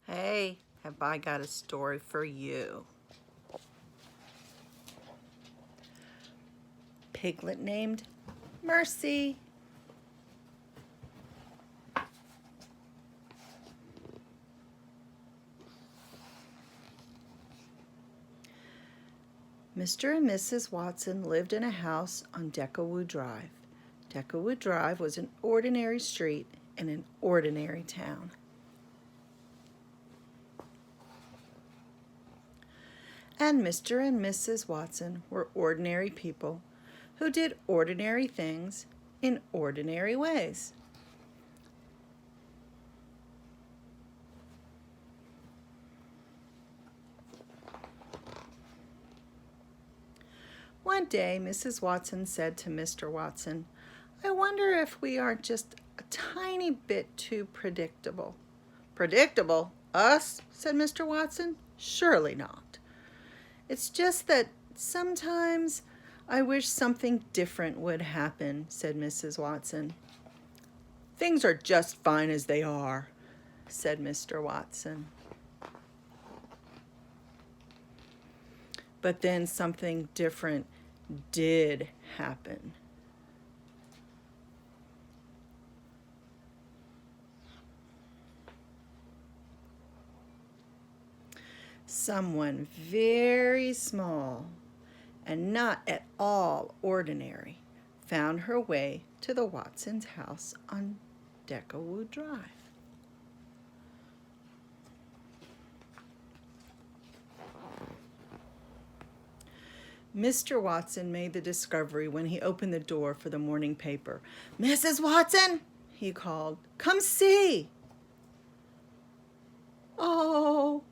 Hey, have I got a story for you? Piglet named Mercy. Mr. and Mrs. Watson lived in a house on Deckerwood Drive. Deckerwood Drive was an ordinary street in an ordinary town. And Mr. and Mrs. Watson were ordinary people who did ordinary things in ordinary ways. One day, Mrs. Watson said to Mr. Watson, "I wonder if we aren't just a tiny bit too predictable." "Predictable? Us?" said Mr. Watson. "Surely not. It's just that sometimes I wish something different would happen," said Mrs. Watson. "Things are just fine as they are," said Mr. Watson. But then something different did happen. Someone very small and not at all ordinary found her way to the Watsons' house on Deckerwood Drive. Mr. Watson made the discovery when he opened the door for the morning paper. "Mrs. Watson," he called, "come see." "Oh,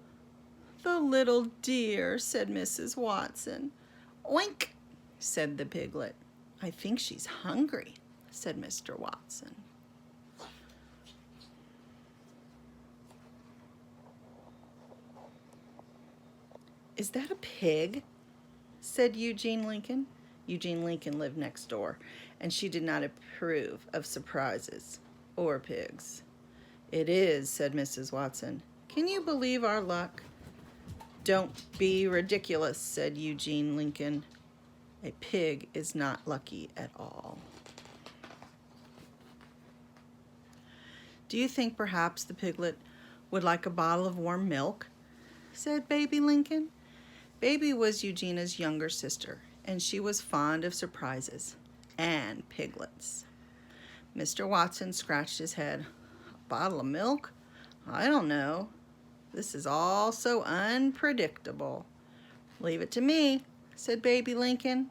the little dear," said Mrs. Watson. "Oink," said the piglet. "I think she's hungry," said Mr. Watson. "Is that a pig?" said Eugene Lincoln. Eugene Lincoln lived next door, and she did not approve of surprises or pigs. "It is," said Mrs. Watson. "Can you believe our luck?" "Don't be ridiculous," said Eugene Lincoln. "A pig is not lucky at all." "Do you think perhaps the piglet would like a bottle of warm milk?" said Baby Lincoln. Baby was Eugenia's younger sister, and she was fond of surprises and piglets. Mr. Watson scratched his head. "A bottle of milk? I don't know. This is all so unpredictable." "Leave it to me," said Baby Lincoln.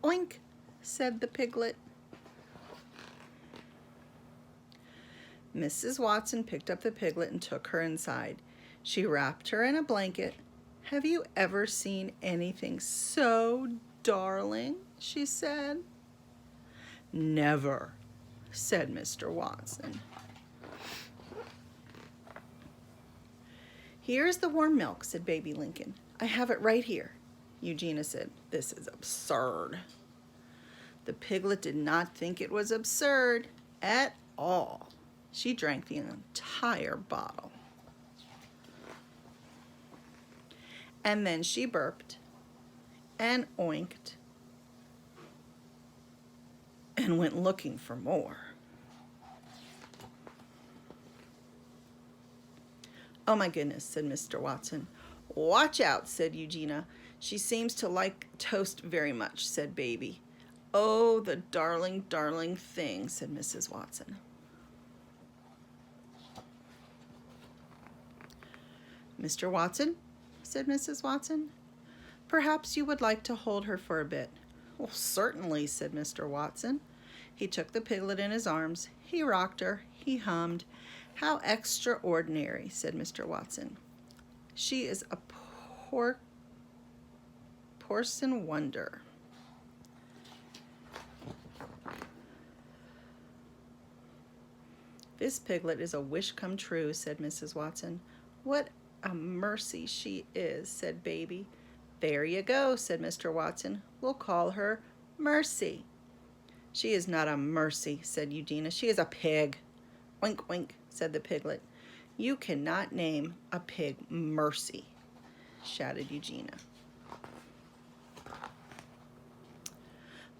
"Oink," said the piglet. Mrs. Watson picked up the piglet and took her inside. She wrapped her in a blanket. "Have you ever seen anything so darling?" she said. "Never," said Mr. Watson. "Here is the warm milk," said Baby Lincoln. "I have it right here." Eugenia said, "This is absurd." The piglet did not think it was absurd at all. She drank the entire bottle. And then she burped and oinked and went looking for more. "Oh my goodness," said Mr. Watson. "Watch out," said Eugenia. "She seems to like toast very much," said Baby. "Oh, the darling, darling thing," said Mrs. Watson. "Mr. Watson," said Mrs. Watson, "perhaps you would like to hold her for a bit." "Well, certainly," said Mr. Watson. He took the piglet in his arms. He rocked her. He hummed. "How extraordinary," said Mr. Watson. "She is a porcine wonder." "This piglet is a wish come true," said Mrs. Watson. "What a mercy she is," said Baby. "There you go," said Mr. Watson. "We'll call her Mercy." "She is not a mercy," said Eugenia. "She is a pig." "Oink, oink," said the piglet. You cannot name a pig Mercy, shouted Eugenia.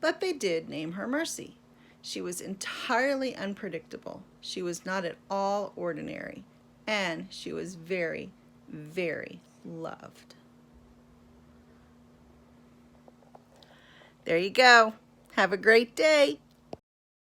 But they did name her Mercy. She was entirely unpredictable. She was not at all ordinary, and she was very, very loved. There you go. Have a great day.